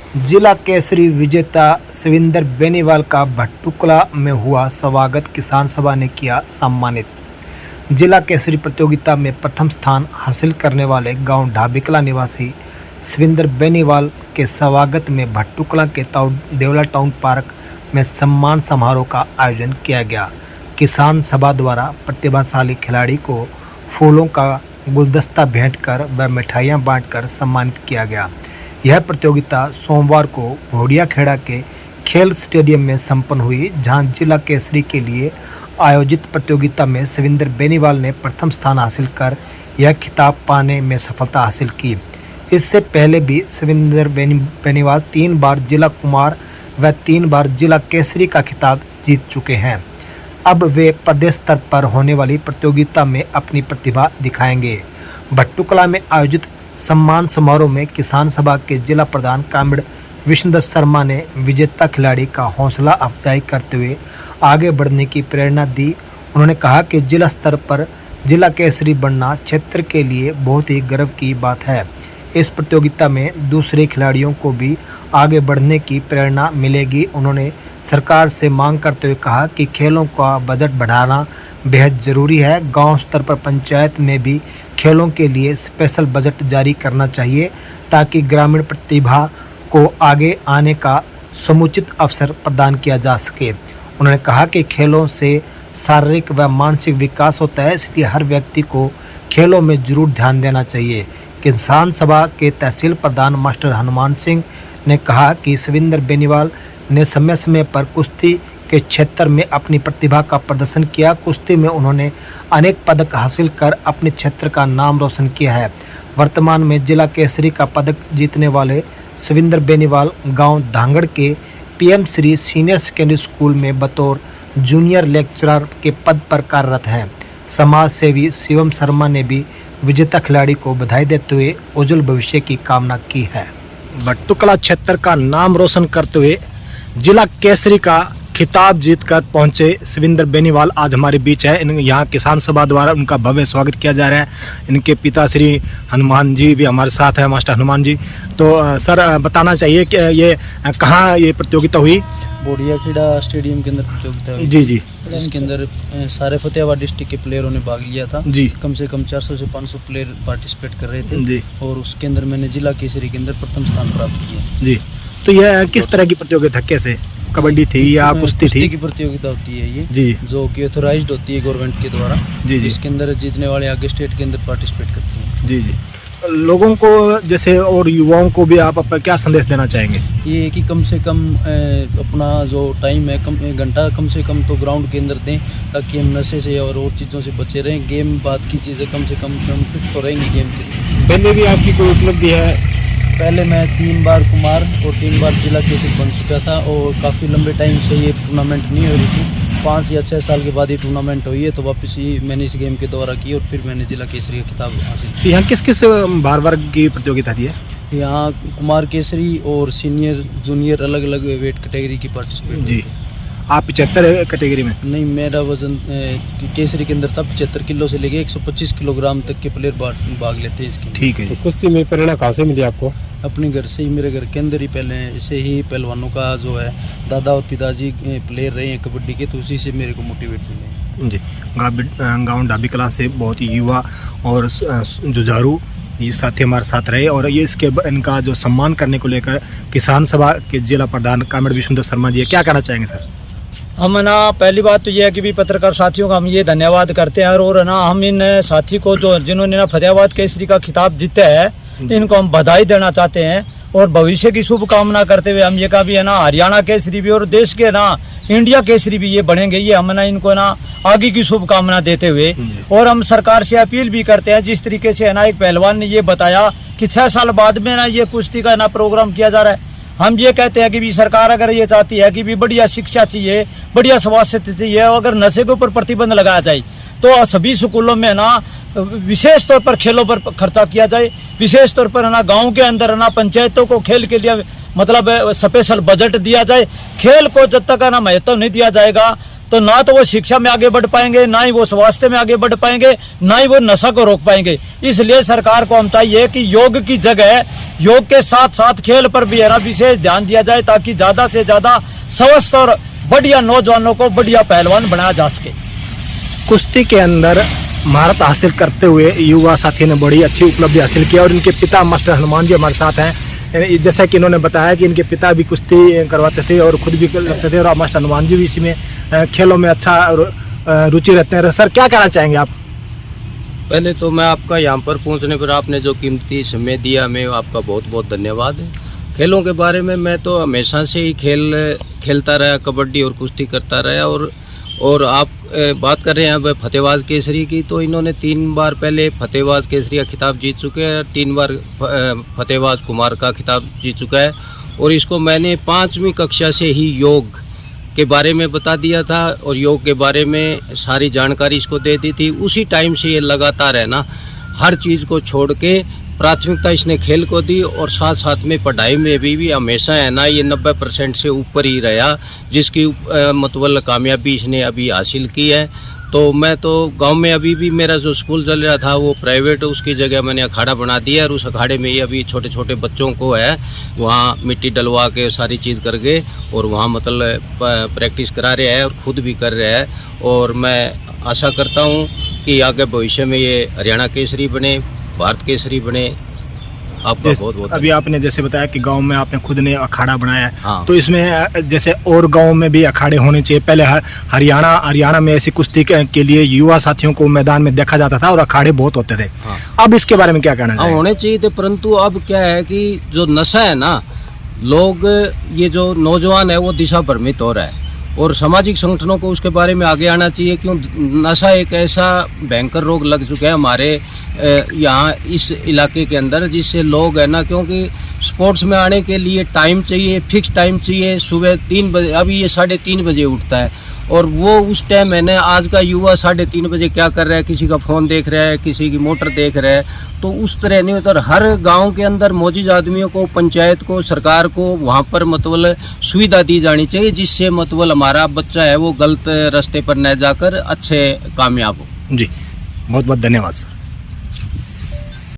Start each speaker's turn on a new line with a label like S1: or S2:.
S1: जिला केसरी विजेता सविंदर बेनीवाल का भट्टुकला में हुआ स्वागत। किसान सभा ने किया सम्मानित। जिला केसरी प्रतियोगिता में प्रथम स्थान हासिल करने वाले गांव ढाबीकला निवासी सविंदर बेनीवाल के स्वागत में भट्टुकला के देवला टाउन पार्क में सम्मान समारोह का आयोजन किया गया। किसान सभा द्वारा प्रतिभाशाली खिलाड़ी को फूलों का गुलदस्ता भेंट कर व मिठाइयाँ बांटकर सम्मानित किया गया। यह प्रतियोगिता सोमवार को भोडिया खेड़ा के खेल स्टेडियम में संपन्न हुई, जहां जिला केसरी के लिए आयोजित प्रतियोगिता में सविंदर बेनीवाल ने प्रथम स्थान हासिल कर यह खिताब पाने में सफलता हासिल की। इससे पहले भी सविंदर बेनीवाल 3 बार जिला कुमार व 3 बार जिला केसरी का खिताब जीत चुके हैं। अब वे प्रदेश स्तर पर होने वाली प्रतियोगिता में अपनी प्रतिभा दिखाएंगे। भट्टुकला में आयोजित सम्मान समारोह में किसान सभा के जिला प्रधान कामिड़ विष्णुदत्त शर्मा ने विजेता खिलाड़ी का हौसला अफजाई करते हुए आगे बढ़ने की प्रेरणा दी। उन्होंने कहा कि जिला स्तर पर जिला केसरी बनना क्षेत्र के लिए बहुत ही गर्व की बात है। इस प्रतियोगिता में दूसरे खिलाड़ियों को भी आगे बढ़ने की प्रेरणा मिलेगी। उन्होंने सरकार से मांग करते हुए कहा कि खेलों का बजट बढ़ाना बेहद ज़रूरी है। गांव स्तर पर पंचायत में भी खेलों के लिए स्पेशल बजट जारी करना चाहिए, ताकि ग्रामीण प्रतिभा को आगे आने का समुचित अवसर प्रदान किया जा सके। उन्होंने कहा कि खेलों से शारीरिक व मानसिक विकास होता है, इसलिए हर व्यक्ति को खेलों में जरूर ध्यान देना चाहिए। किसान सभा के तहसील प्रधान मास्टर हनुमान सिंह ने कहा कि सविंदर बेनीवाल ने समय समय पर कुश्ती के क्षेत्र में अपनी प्रतिभा का प्रदर्शन किया। कुश्ती में उन्होंने अनेक पदक हासिल कर अपने क्षेत्र का नाम रोशन किया है। वर्तमान में जिला केसरी का पदक जीतने वाले सविंदर बेनीवाल गांव धांगड़ के PM Shri senior secondary school में बतौर जूनियर लेक्चरर के पद पर कार्यरत हैं। समाज सेवी शिवम शर्मा ने भी विजेता खिलाड़ी को बधाई देते हुए उज्जवल भविष्य की कामना की है। भट्टुकला क्षेत्र का नाम रोशन करते हुए जिला केसरी का खिताब जीतकर पहुंचे सविंदर बेनीवाल आज हमारे बीच है। यहाँ किसान सभा द्वारा उनका भव्य स्वागत किया जा रहा है। इनके पिता श्री हनुमान जी भी हमारे साथ है, मास्टर हनुमान जी। तो सर बताना चाहिए कि ये कहाँ ये प्रतियोगिता हुई?
S2: भोडिया खेड़ा स्टेडियम के अंदर प्रतियोगिता हुई।
S1: जी जी।
S2: जिसके अंदर सारे फतेहाबाद डिस्ट्रिक्ट के प्लेयरों ने भाग लिया था
S1: जी।
S2: कम से कम 400 से 500 प्लेयर पार्टिसिपेट कर रहे थे
S1: जी।
S2: और उसके अंदर मैंने जिला केसरी के अंदर प्रथम स्थान प्राप्त किया।
S1: जी। तो यह किस तरह की प्रतियोगिता, कैसे कबड्डी थी या कुश्ती थी?
S2: की प्रतियोगिता होती है ये
S1: जी,
S2: जो कि ऑथोराइज्ड होती है गवर्नमेंट के द्वारा।
S1: जी,
S2: जिसके अंदर जीतने वाले आगे स्टेट के अंदर पार्टिसिपेट करते हैं।
S1: जी जी। लोगों को जैसे और युवाओं को भी आप अपना क्या संदेश देना चाहेंगे?
S2: ये कि कम से कम अपना जो टाइम है घंटा कम से कम तो ग्राउंड के अंदर दें, ताकि हम नशे से और चीज़ों से बचे रहें। गेम बात की चीज़ें कम से कम फिट तो रहेंगे गेम के।
S1: पहले भी आपकी कोई उपलब्धि है?
S2: पहले मैं 3 बार कुमार और 3 बार जिला केसरी बन चुका था और काफ़ी लंबे टाइम से ये टूर्नामेंट नहीं हो रही थी। 5 या 6 साल के बाद ये टूर्नामेंट हुई है, तो वापस ही मैंने इस गेम के द्वारा की और फिर मैंने जिला केसरी का खिताब हासिल किया।
S1: यहाँ किस किस भार वर्ग की प्रतियोगिता थी?
S2: यहाँ कुमार केसरी और सीनियर जूनियर अलग अलग वेट कैटेगरी की पार्टिसिपेट
S1: जी। आप 75 कैटेगरी में?
S2: नहीं, मेरा वजन केसरी के अंदर था 75 किलो से लेके 125 किलोग्राम तक के प्लेयर भाग लेते हैं इसकी।
S1: ठीक है।
S3: तो कुश्ती में प्रेरणा कहाँ से मिली आपको?
S2: अपने घर से ही, मेरे घर के अंदर ही पहले से ही पहलवानों का जो है दादा और पिताजी प्लेयर रहे हैं कबड्डी के, तो उसी से मेरे को मोटिवेट मिले।
S1: जी। गाँव ढाबीकला से बहुत ही युवा और जुझारू ये साथी हमारे साथ रहे, और ये इनका जो सम्मान करने को लेकर किसान सभा के जिला प्रधान कामिड़ विष्णुदत्त शर्मा जी क्या कहना चाहेंगे सर?
S4: हम ना पहली बात तो ये है कि भी पत्रकार साथियों का हम ये धन्यवाद करते हैं, और ना हम इन साथी को जो जिन्होंने ना फतेहाबाद केसरी का खिताब जीता है, इनको हम बधाई देना चाहते हैं और भविष्य की शुभकामना करते हुए हम ये कहा भी है ना हरियाणा केसरी भी और देश के ना इंडिया केसरी भी ये बनेंगे। ये हम ना इनको ना आगे की शुभकामना देते हुए, और हम सरकार से अपील भी करते हैं, जिस तरीके से है ना एक पहलवान ने ये बताया कि 6 साल बाद में ना ये कुश्ती का ना प्रोग्राम किया जा रहा है। हम ये कहते हैं कि भी सरकार अगर ये चाहती है कि भी बढ़िया शिक्षा चाहिए, बढ़िया स्वास्थ्य चाहिए, अगर नशे के ऊपर प्रतिबंध लगाया जाए तो सभी स्कूलों में ना विशेष तौर पर खेलों पर खर्चा किया जाए। विशेष तौर पर ना गांव के अंदर ना पंचायतों को खेल के लिए मतलब स्पेशल बजट दिया जाए। खेल को जब तक ना महत्व नहीं दिया जाएगा तो ना तो वो शिक्षा में आगे बढ़ पाएंगे, ना ही वो स्वास्थ्य में आगे बढ़ पाएंगे, ना ही वो नशा को रोक पाएंगे। इसलिए सरकार को हम चाहिए कि योग की जगह योग के साथ साथ खेल पर भी है ना विशेष ध्यान दिया जाए, ताकि ज़्यादा से ज़्यादा स्वस्थ और बढ़िया नौजवानों को बढ़िया पहलवान बनाया जा सके।
S1: कुश्ती के अंदर महारत हासिल करते हुए युवा साथी ने बड़ी अच्छी उपलब्धि हासिल की और इनके पिता मास्टर हनुमान जी हमारे साथ हैं। जैसा कि इन्होंने बताया कि इनके पिता भी कुश्ती करवाते थे और खुद भी करते थे और मास्टर हनुमान जी भी इसी में खेलों में अच्छा रुचि रखते हैं। सर क्या कहना चाहेंगे आप?
S5: पहले तो मैं आपका यहाँ पर पहुँचने पर आपने जो कीमती समय दिया, मैं आपका बहुत बहुत धन्यवाद है। खेलों के बारे में मैं तो हमेशा से ही खेलता रहा, कबड्डी और कुश्ती करता रहा। और आप बात कर रहे हैं अब फतेहबाज केसरी की, तो इन्होंने 3 बार पहले फतेहबाज केसरी का खिताब जीत चुके हैं, 3 बार फतेहबाज कुमार का खिताब जीत चुका है। और इसको मैंने 5वीं कक्षा से ही योग के बारे में बता दिया था और योग के बारे में सारी जानकारी इसको दे दी थी। उसी टाइम से ये लगातार है ना हर चीज़ को छोड़ के प्राथमिकता इसने खेल को दी और साथ साथ में पढ़ाई में भी हमेशा है ना ये 90% से ऊपर ही रहा, जिसकी मतलब कामयाबी इसने अभी हासिल की है। तो मैं तो गांव में अभी भी मेरा जो स्कूल चल रहा था वो प्राइवेट, उसकी जगह मैंने अखाड़ा बना दिया और उस अखाड़े में ही अभी छोटे छोटे बच्चों को है वहाँ मिट्टी डलवा के सारी चीज़ करके और वहाँ मतलब प्रैक्टिस करा रहे हैं और खुद भी कर रहे हैं। और मैं आशा करता हूँ कि आगे भविष्य में ये हरियाणा केसरी बने, भारत केसरी बने। आपका बहुत बहुत
S1: अभी आपने जैसे बताया कि गांव में आपने खुद ने अखाड़ा बनाया है,
S5: हाँ।
S1: तो इसमें जैसे और गांव में भी अखाड़े होने चाहिए। पहले हरियाणा में ऐसी कुश्ती के लिए युवा साथियों को मैदान में देखा जाता था और अखाड़े बहुत होते थे।
S5: हाँ।
S1: अब इसके बारे में क्या कहना
S5: हाँ,
S1: चाहिए?
S5: होने चाहिए थे, परंतु अब क्या है कि जो नशा है ना, लोग ये जो नौजवान है वो दिशा भ्रमित हो रहा है और सामाजिक संगठनों को उसके बारे में आगे आना चाहिए। क्यों नशा एक ऐसा भयंकर रोग लग चुका है हमारे यहाँ इस इलाके के अंदर, जिससे लोग है ना, क्योंकि स्पोर्ट्स में आने के लिए टाइम चाहिए, फिक्स टाइम चाहिए। सुबह 3 बजे, अभी ये 3:30 बजे उठता है और वो उस टाइम है ना, आज का युवा 3:30 बजे क्या कर रहा है, किसी का फ़ोन देख रहा है, किसी की मोटर देख रहा है। तो उस तरह नहीं होता। हर गांव के अंदर मौजूद आदमियों को, पंचायत को, सरकार को वहाँ पर मतलब सुविधा दी जानी चाहिए, जिससे मतलब हमारा बच्चा है वो गलत रास्ते पर न जाकर अच्छे कामयाब हो।
S1: जी बहुत बहुत धन्यवाद सर।